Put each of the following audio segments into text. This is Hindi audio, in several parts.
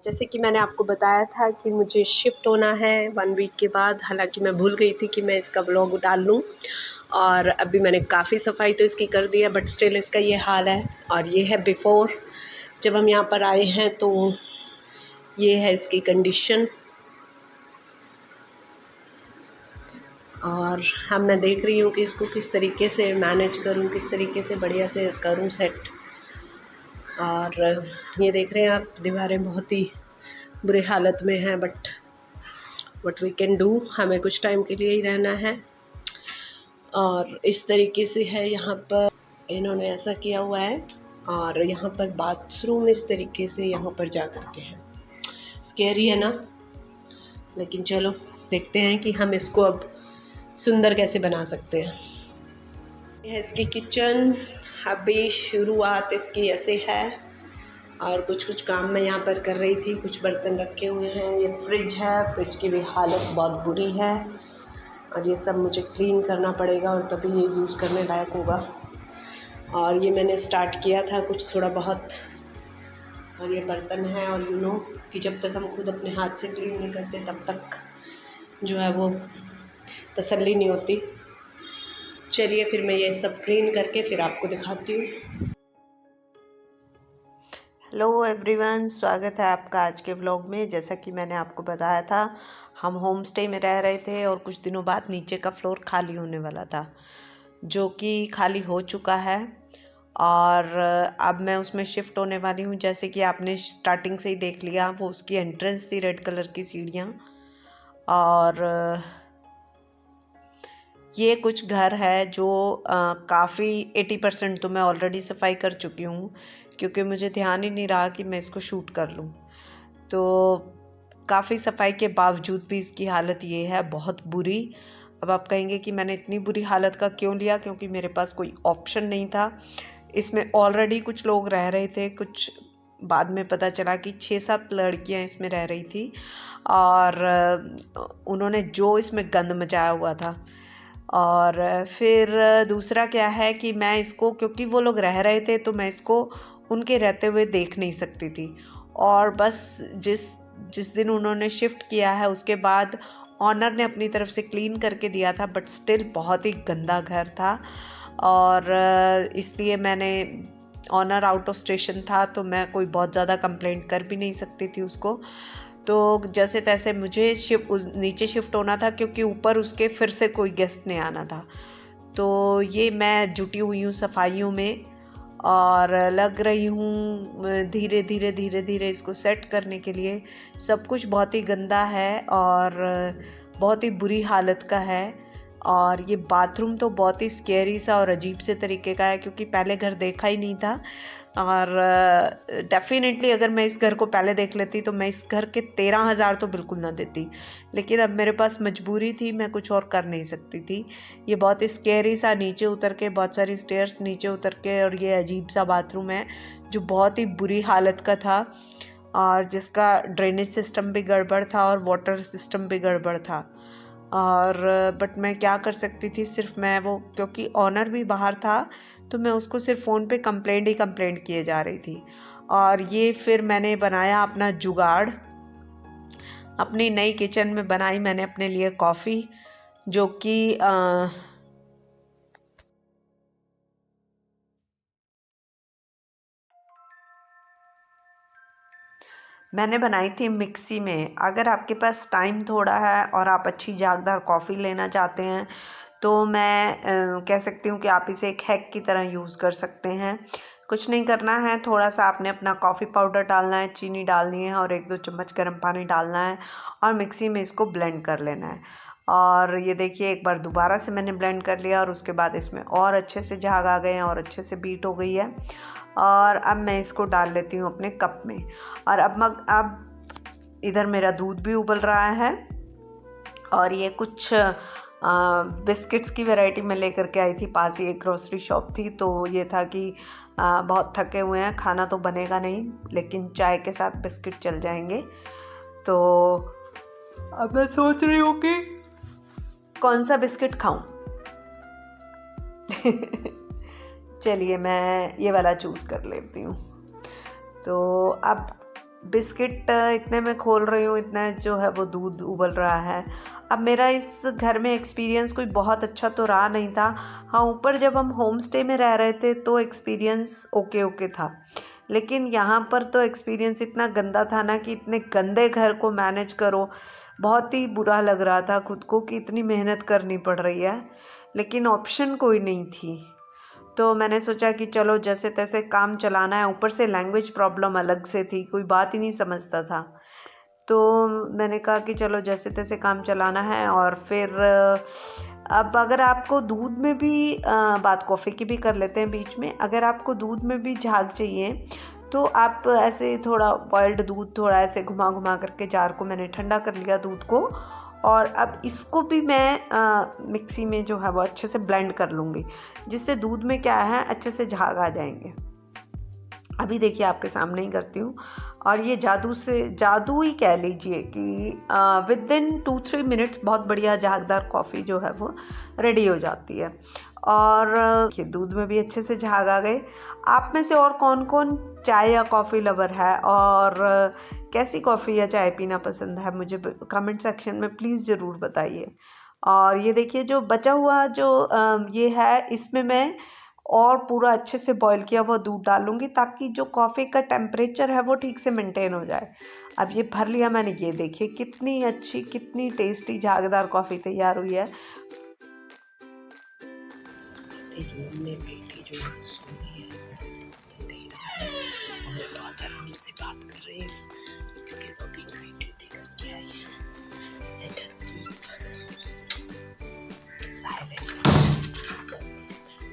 जैसे कि मैंने आपको बताया था कि मुझे शिफ्ट होना है 1 वीक के बाद। हालांकि मैं भूल गई थी कि मैं इसका व्लॉग डाल लूँ, और अभी मैंने काफ़ी सफाई तो इसकी कर दी है, बट स्टिल इसका ये हाल है। और ये है बिफ़ोर, जब हम यहाँ पर आए हैं तो ये है इसकी कंडीशन। और अब मैं देख रही हूँ कि इसको किस तरीके से मैनेज करूँ, किस तरीके से बढ़िया से करूँ सेट। और ये देख रहे हैं आप, दीवारें बहुत ही बुरी हालत में हैं, but what we can do, हमें कुछ टाइम के लिए ही रहना है। और इस तरीके से है, यहाँ पर इन्होंने ऐसा किया हुआ है। और यहाँ पर बाथरूम इस तरीके से यहाँ पर जा कर के है। स्कैरी है ना, लेकिन चलो देखते हैं कि हम इसको अब सुंदर कैसे बना सकते हैं। यह इसकी किचन, अभी शुरुआत इसकी ऐसे है। और कुछ काम मैं यहाँ पर कर रही थी, कुछ बर्तन रखे हुए हैं। ये फ्रिज है, फ्रिज की भी हालत बहुत बुरी है, और ये सब मुझे क्लीन करना पड़ेगा और तभी ये यूज़ करने लायक होगा। और ये मैंने स्टार्ट किया था कुछ थोड़ा बहुत। और ये बर्तन है, और यू नो कि जब तक हम खुद अपने हाथ से क्लीन नहीं करते तब तक जो है वो तसल्ली नहीं होती। चलिए फिर मैं ये सब क्लीन करके फिर आपको दिखाती हूँ। हेलो एवरीवन, स्वागत है आपका आज के व्लॉग में। जैसा कि मैंने आपको बताया था, हम होम स्टे में रह रहे थे और कुछ दिनों बाद नीचे का फ्लोर खाली होने वाला था, जो कि खाली हो चुका है। और अब मैं उसमें शिफ्ट होने वाली हूँ। जैसे कि आपने स्टार्टिंग से ही देख लिया, वो उसकी एंट्रेंस थी, रेड कलर की सीढ़ियाँ। और ये कुछ घर है जो काफ़ी 80% तो मैं ऑलरेडी सफाई कर चुकी हूँ, क्योंकि मुझे ध्यान ही नहीं रहा कि मैं इसको शूट कर लूँ। तो काफ़ी सफाई के बावजूद भी इसकी हालत ये है, बहुत बुरी। अब आप कहेंगे कि मैंने इतनी बुरी हालत का क्यों लिया, क्योंकि मेरे पास कोई ऑप्शन नहीं था। इसमें ऑलरेडी कुछ लोग रह रहे थे, कुछ बाद में पता चला कि 6-7 लड़कियां इसमें रह रही थी, और उन्होंने जो इसमें गंद मचाया हुआ था। और फिर दूसरा क्या है कि मैं इसको, क्योंकि वो लोग रह रहे थे, तो मैं इसको उनके रहते हुए देख नहीं सकती थी। और बस जिस दिन उन्होंने शिफ्ट किया है उसके बाद ऑनर ने अपनी तरफ से क्लीन करके दिया था, बट स्टिल बहुत ही गंदा घर था। और इसलिए मैंने, ऑनर आउट ऑफ स्टेशन था तो मैं कोई बहुत ज़्यादा कंप्लेंट कर भी नहीं सकती थी उसको। तो जैसे तैसे मुझे नीचे शिफ्ट होना था, क्योंकि ऊपर उसके फिर से कोई गेस्ट नहीं आना था। तो ये मैं जुटी हुई हूँ सफाइयों में, और लग रही हूँ धीरे धीरे इसको सेट करने के लिए। सब कुछ बहुत ही गंदा है और बहुत ही बुरी हालत का है। और ये बाथरूम तो बहुत ही स्केरी सा और अजीब से तरीके का है, क्योंकि पहले घर देखा ही नहीं था। और डेफिनेटली अगर मैं इस घर को पहले देख लेती तो मैं इस घर के 13,000 तो बिल्कुल ना देती, लेकिन अब मेरे पास मजबूरी थी, मैं कुछ और कर नहीं सकती थी। ये बहुत ही स्केरी सा, नीचे उतर के बहुत सारी स्टेयर्स नीचे उतर के, और ये अजीब सा बाथरूम है जो बहुत ही बुरी हालत का था, और जिसका ड्रेनेज सिस्टम भी गड़बड़ था और वाटर सिस्टम भी गड़बड़ था। और बट मैं क्या कर सकती थी, सिर्फ मैं वो, क्योंकि ऑनर भी बाहर था तो मैं उसको सिर्फ फ़ोन पे कंप्लेंट किए जा रही थी। और ये फिर मैंने बनाया अपना जुगाड़, अपनी नई किचन में बनाई मैंने अपने लिए कॉफ़ी, जो कि मैंने बनाई थी मिक्सी में। अगर आपके पास टाइम थोड़ा है और आप अच्छी जागदार कॉफ़ी लेना चाहते हैं तो मैं कह सकती हूँ कि आप इसे एक हैक की तरह यूज़ कर सकते हैं। कुछ नहीं करना है, थोड़ा सा आपने अपना कॉफ़ी पाउडर डालना है, चीनी डालनी है, और 1-2 चम्मच गर्म पानी डालना है, और मिक्सी में इसको ब्लेंड कर लेना है। और ये देखिए, एक बार दोबारा से मैंने ब्लेंड कर लिया, और उसके बाद इसमें और अच्छे से झाग आ गए हैं और अच्छे से बीट हो गई है। और अब मैं इसको डाल लेती हूँ अपने कप में। और अब इधर मेरा दूध भी उबल रहा है, और ये कुछ बिस्किट्स की वैरायटी मैं लेकर के आई थी। पास ही एक ग्रोसरी शॉप थी, तो ये था कि बहुत थके हुए हैं, खाना तो बनेगा नहीं, लेकिन चाय के साथ बिस्किट चल जाएंगे। तो अब मैं सोच रही हूँ कि कौन सा बिस्किट खाऊं। चलिए मैं ये वाला चूज़ कर लेती हूँ। तो अब बिस्किट इतने में खोल रही हूँ, इतना जो है वो दूध उबल रहा है। अब मेरा इस घर में एक्सपीरियंस कोई बहुत अच्छा तो रहा नहीं था। हाँ, ऊपर जब हम होम स्टे में रह रहे थे तो एक्सपीरियंस ओके ओके था, लेकिन यहाँ पर तो एक्सपीरियंस इतना गंदा था ना कि इतने गंदे घर को मैनेज करो, बहुत ही बुरा लग रहा था खुद को कि इतनी मेहनत करनी पड़ रही है, लेकिन ऑप्शन कोई नहीं थी। तो मैंने सोचा कि चलो जैसे तैसे काम चलाना है। ऊपर से लैंग्वेज प्रॉब्लम अलग से थी, कोई बात ही नहीं समझता था। तो मैंने कहा कि चलो जैसे तैसे काम चलाना है। और फिर अब अगर आपको दूध में भी बात कॉफ़ी की भी कर लेते हैं बीच में, अगर आपको दूध में भी झाग चाहिए तो आप ऐसे थोड़ा बॉइल्ड दूध थोड़ा ऐसे घुमा घुमा करके, जार को मैंने ठंडा कर लिया दूध को, और अब इसको भी मैं मिक्सी में जो है वो अच्छे से ब्लेंड कर लूँगी, जिससे दूध में क्या है अच्छे से झाग आ जाएंगे। अभी देखिए आपके सामने ही करती हूँ। और ये जादू ही कह लीजिए कि विदिन 2-3 मिनट्स बहुत बढ़िया झागदार कॉफ़ी जो है वो रेडी हो जाती है। और ये दूध में भी अच्छे से झाग आ गए। आप में से और कौन कौन चाय या कॉफ़ी लवर है, और कैसी कॉफ़ी या चाय पीना पसंद है, मुझे कमेंट सेक्शन में प्लीज़ ज़रूर बताइए। और ये देखिए जो बचा हुआ जो ये है, इसमें मैं और पूरा अच्छे से बॉईल किया हुआ दूध डालूंगी ताकि जो कॉफ़ी का टेम्परेचर है वो ठीक से मेंटेन हो जाए। अब ये भर लिया मैंने, ये देखिए कितनी अच्छी कितनी टेस्टी झागदार कॉफ़ी तैयार हुई है। रूम में बेटी जो है सोई है, बहुत दे रहा है और मैं बहुत आराम से बात कर रही हूँ क्योंकि वो भी नाइट ड्यूटी करके आई है।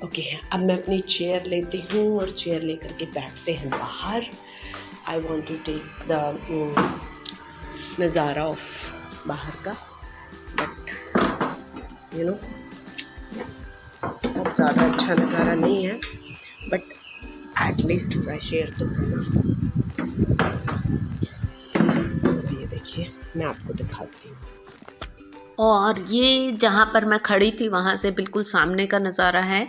ओके, अब मैं अपनी चेयर लेती हूँ और चेयर लेकर के बैठते हैं बाहर। I want to take the नज़ारा ऑफ बाहर का, बट यू नो बहुत ज़्यादा अच्छा नज़ारा नहीं है, बट एटलीस्ट फ्रेश एयर तो है ना। ये देखिए मैं आपको दिखाती हूँ। और ये जहाँ पर मैं खड़ी थी वहाँ से बिल्कुल सामने का नज़ारा है।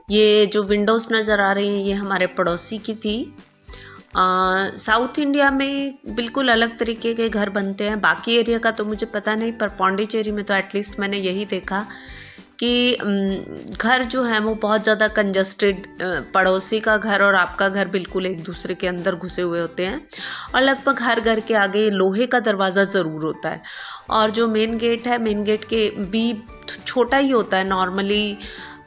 ये जो विंडोज़ नज़र आ रही हैं ये हमारे पड़ोसी की थी। साउथ इंडिया में बिल्कुल अलग तरीके के घर बनते हैं, बाकी एरिया का तो मुझे पता नहीं, पर पौंडीचेरी में तो एटलीस्ट मैंने यही देखा कि घर जो है वो बहुत ज़्यादा कंजस्टेड, पड़ोसी का घर और आपका घर बिल्कुल एक दूसरे के अंदर घुसे हुए होते हैं। और लगभग हर घर के आगे लोहे का दरवाज़ा ज़रूर होता है, और जो मेन गेट है, मेन गेट के भी छोटा ही होता है।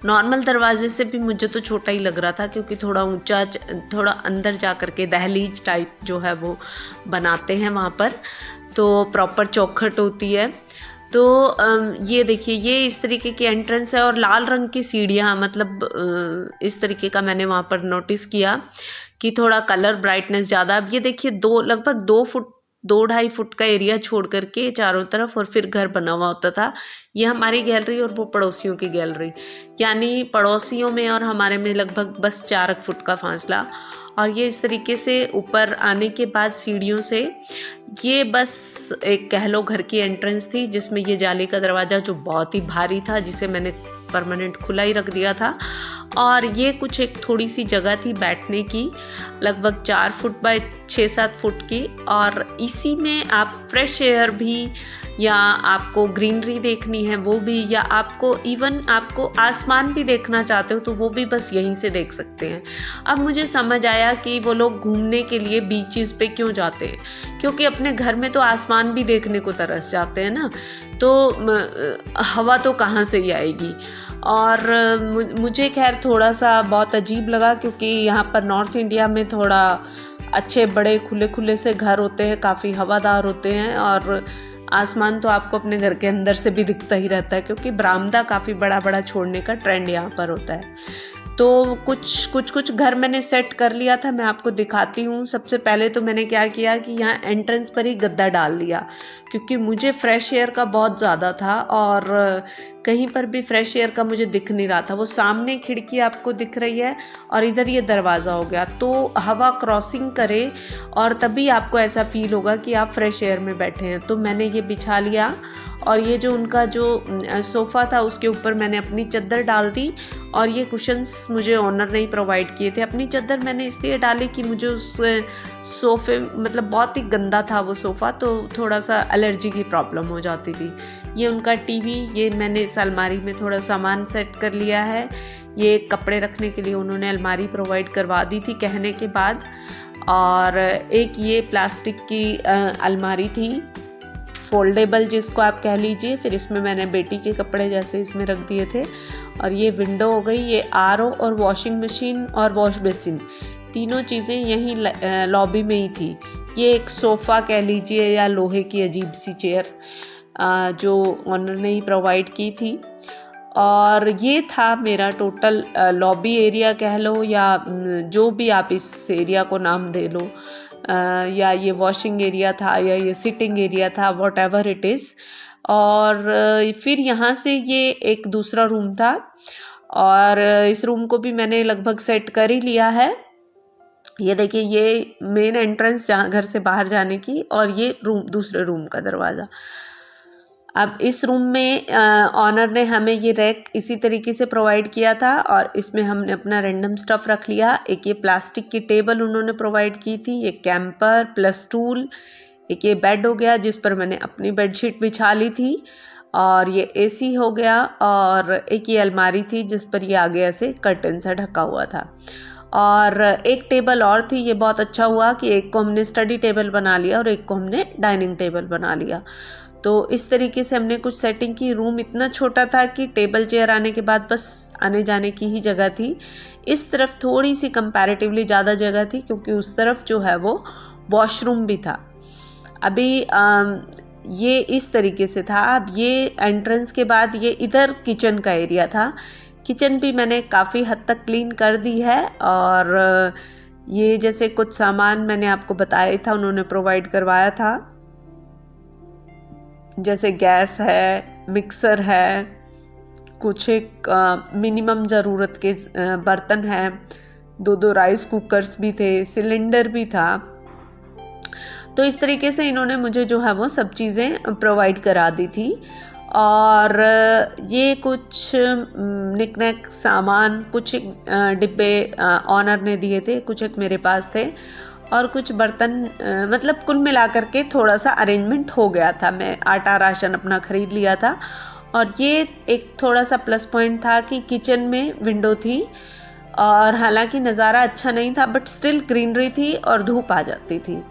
नॉर्मल दरवाजे से भी मुझे तो छोटा ही लग रहा था, क्योंकि थोड़ा ऊंचा, थोड़ा अंदर जा कर के दहलीज टाइप जो है वो बनाते हैं वहाँ पर, तो प्रॉपर चौखट होती है। तो ये देखिए ये इस तरीके की एंट्रेंस है और लाल रंग की सीढ़ियाँ, मतलब इस तरीके का मैंने वहाँ पर नोटिस किया कि थोड़ा कलर ब्राइटनेस ज़्यादा। अब ये देखिए लगभग 2-2.5 फुट का एरिया छोड़ करके चारों तरफ, और फिर घर बना हुआ होता था। ये हमारी गैलरी और वो पड़ोसियों की गैलरी, यानी पड़ोसियों में और हमारे में लगभग बस 4 फुट का फासला। और ये इस तरीके से ऊपर आने के बाद सीढ़ियों से ये बस एक कह लो घर की एंट्रेंस थी, जिसमें ये जाली का दरवाज़ा जो बहुत ही भारी था, जिसे मैंने परमानेंट खुला ही रख दिया था। और ये कुछ एक थोड़ी सी जगह थी बैठने की, लगभग 4 फुट बाय 6-7 फुट की, और इसी में आप फ्रेश एयर भी, या आपको ग्रीनरी देखनी है वो भी, या आपको इवन आपको आसमान भी देखना चाहते हो तो वो भी बस यहीं से देख सकते हैं। अब मुझे समझ आया कि वो लोग घूमने के लिए बीचेस पे क्यों जाते हैं, क्योंकि अपने घर में तो आसमान भी देखने को तरस जाते हैं ना, तो हवा तो कहाँ से ही आएगी। और मुझे खैर थोड़ा सा बहुत अजीब लगा, क्योंकि यहाँ पर नॉर्थ इंडिया में थोड़ा अच्छे बड़े खुले खुले से घर होते हैं, काफ़ी हवादार होते हैं, और आसमान तो आपको अपने घर के अंदर से भी दिखता ही रहता है, क्योंकि बरामदा काफ़ी बड़ा बड़ा छोड़ने का ट्रेंड यहाँ पर होता है। तो कुछ घर मैंने सेट कर लिया था, मैं आपको दिखाती हूँ। सबसे पहले तो मैंने क्या किया कि यहाँ एंट्रेंस पर ही गद्दा डाल दिया, क्योंकि मुझे फ्रेश एयर का बहुत ज़्यादा था और कहीं पर भी फ्रेश एयर का मुझे दिख नहीं रहा था। वो सामने खिड़की आपको दिख रही है और इधर ये दरवाज़ा हो गया, तो हवा क्रॉसिंग करे और तभी आपको ऐसा फील होगा कि आप फ्रेश एयर में बैठे हैं। तो मैंने ये बिछा लिया और ये जो उनका जो सोफ़ा था उसके ऊपर मैंने अपनी चद्दर डाल दी और ये कुशन्स मुझे ओनर ने ही प्रोवाइड किए थे। अपनी चादर मैंने इसलिए डाली कि मुझे उस सोफ़े मतलब बहुत ही गंदा था वो सोफ़ा, तो थोड़ा सा एलर्जी की प्रॉब्लम हो जाती थी। ये उनका टीवी, ये मैंने इस अलमारी में थोड़ा सामान सेट कर लिया है। ये कपड़े रखने के लिए उन्होंने अलमारी प्रोवाइड करवा दी थी कहने के बाद। और एक ये प्लास्टिक की अलमारी थी, फोल्डेबल जिसको आप कह लीजिए। फिर इसमें मैंने बेटी के कपड़े जैसे इसमें रख दिए थे। और ये विंडो हो गई। ये आरओ और वॉशिंग मशीन और वॉश बेसिन, तीनों चीज़ें यहीं लॉबी में ही थी। ये एक सोफ़ा कह लीजिए या लोहे की अजीब सी चेयर जो ऑनर ने ही प्रोवाइड की थी। और ये था मेरा टोटल लॉबी एरिया कह लो या जो भी आप इस एरिया को नाम दे लो, या ये वॉशिंग एरिया था या ये सिटिंग एरिया था, वॉट एवर इट इज़। और फिर यहाँ से ये एक दूसरा रूम था और इस रूम को भी मैंने लगभग सेट कर ही लिया है। ये देखिए, ये मेन एंट्रेंस जहाँ घर से बाहर जाने की, और ये रूम दूसरे रूम का दरवाज़ा। अब इस रूम में ऑनर ने हमें ये रैक इसी तरीके से प्रोवाइड किया था और इसमें हमने अपना रैंडम स्टफ़ रख लिया। एक ये प्लास्टिक की टेबल उन्होंने प्रोवाइड की थी, ये कैंपर प्लस स्टूल। एक ये बेड हो गया जिस पर मैंने अपनी बेडशीट बिछा ली थी, और ये एसी हो गया। और एक ये अलमारी थी जिस पर ये आगे ऐसे कर्टन से ढका हुआ था। और एक टेबल और थी। ये बहुत अच्छा हुआ कि एक को हमने स्टडी टेबल बना लिया और एक को हमने डाइनिंग टेबल बना लिया। तो इस तरीके से हमने कुछ सेटिंग की। रूम इतना छोटा था कि टेबल चेयर आने के बाद बस आने जाने की ही जगह थी। इस तरफ थोड़ी सी कंपैरेटिवली ज़्यादा जगह थी क्योंकि उस तरफ जो है वो वॉशरूम भी था। अभी ये इस तरीके से था। अब ये एंट्रेंस के बाद ये इधर किचन का एरिया था। किचन भी मैंने काफ़ी हद तक क्लीन कर दी है। और ये जैसे कुछ सामान मैंने आपको बताया था, उन्होंने प्रोवाइड करवाया था, जैसे गैस है, मिक्सर है, कुछ एक मिनिमम ज़रूरत के बर्तन हैं, 2 राइस कुकर्स भी थे, सिलेंडर भी था। तो इस तरीके से इन्होंने मुझे जो है वो सब चीज़ें प्रोवाइड करा दी थी। और ये कुछ निकनैक सामान, कुछ डिब्बे ऑनर ने दिए थे, कुछ एक मेरे पास थे, और कुछ बर्तन, मतलब कुल मिलाकर के थोड़ा सा अरेंजमेंट हो गया था। मैं आटा राशन अपना ख़रीद लिया था। और ये एक थोड़ा सा प्लस पॉइंट था कि किचन में विंडो थी, और हालांकि नज़ारा अच्छा नहीं था बट स्टिल ग्रीनरी थी और धूप आ जाती थी।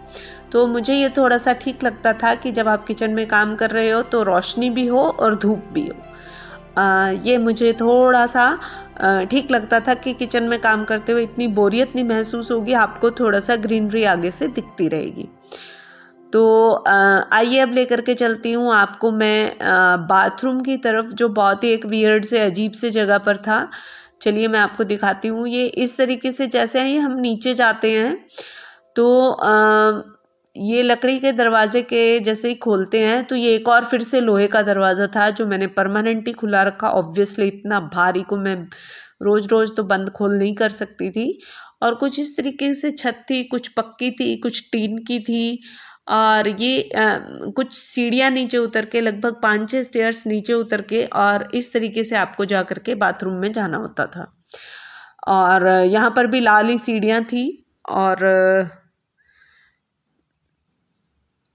तो मुझे ये थोड़ा सा ठीक लगता था कि जब आप किचन में काम कर रहे हो तो रोशनी भी हो और धूप भी हो। ये मुझे थोड़ा सा ठीक लगता था कि किचन में काम करते हुए इतनी बोरियत नहीं महसूस होगी, आपको थोड़ा सा ग्रीनरी आगे से दिखती रहेगी। तो आइए अब लेकर के चलती हूँ आपको मैं बाथरूम की तरफ, जो बहुत ही एक वियर्ड से अजीब से जगह पर था। चलिए मैं आपको दिखाती हूँ। ये इस तरीके से जैसे ही हम नीचे जाते हैं तो ये लकड़ी के दरवाजे के जैसे ही खोलते हैं तो ये एक और फिर से लोहे का दरवाज़ा था जो मैंने परमानेंट ही खुला रखा। ऑब्वियसली इतना भारी को मैं रोज़ रोज़ तो बंद खोल नहीं कर सकती थी। और कुछ इस तरीके से छत थी, कुछ पक्की थी, कुछ टीन की थी। और ये कुछ सीढ़ियाँ नीचे उतर के, लगभग 5-6 स्टेयर्स नीचे उतर के, और इस तरीके से आपको जा कर के बाथरूम में जाना होता था। और यहाँ पर भी लाल ही सीढ़ियाँ थी और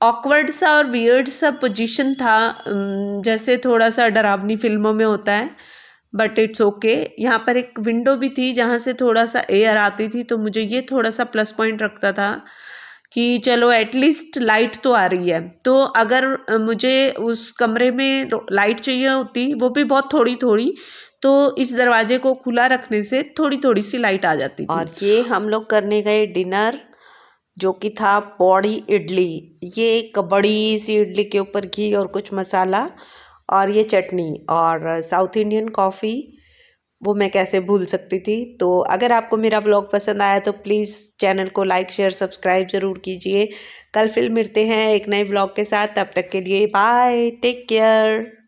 ऑकवर्ड सा और वियर्ड सा पोजीशन था, जैसे थोड़ा सा डरावनी फिल्मों में होता है, बट इट्स ओके। यहाँ पर एक विंडो भी थी जहाँ से थोड़ा सा एयर आती थी, तो मुझे ये थोड़ा सा प्लस पॉइंट रखता था कि चलो एटलीस्ट लाइट तो आ रही है। तो अगर मुझे उस कमरे में लाइट चाहिए होती, वो भी बहुत थोड़ी थोड़ी, तो इस दरवाजे को खुला रखने से थोड़ी थोड़ी सी लाइट आ जाती थी। और ये हम लोग करने गए डिनर, जो कि था पौड़ी इडली। ये एक बड़ी सी इडली के ऊपर घी और कुछ मसाला और ये चटनी और साउथ इंडियन कॉफ़ी, वो मैं कैसे भूल सकती थी। तो अगर आपको मेरा व्लॉग पसंद आया तो प्लीज़ चैनल को लाइक शेयर सब्सक्राइब ज़रूर कीजिए। कल फिर मिलते हैं एक नए व्लॉग के साथ। तब तक के लिए बाय, टेक केयर।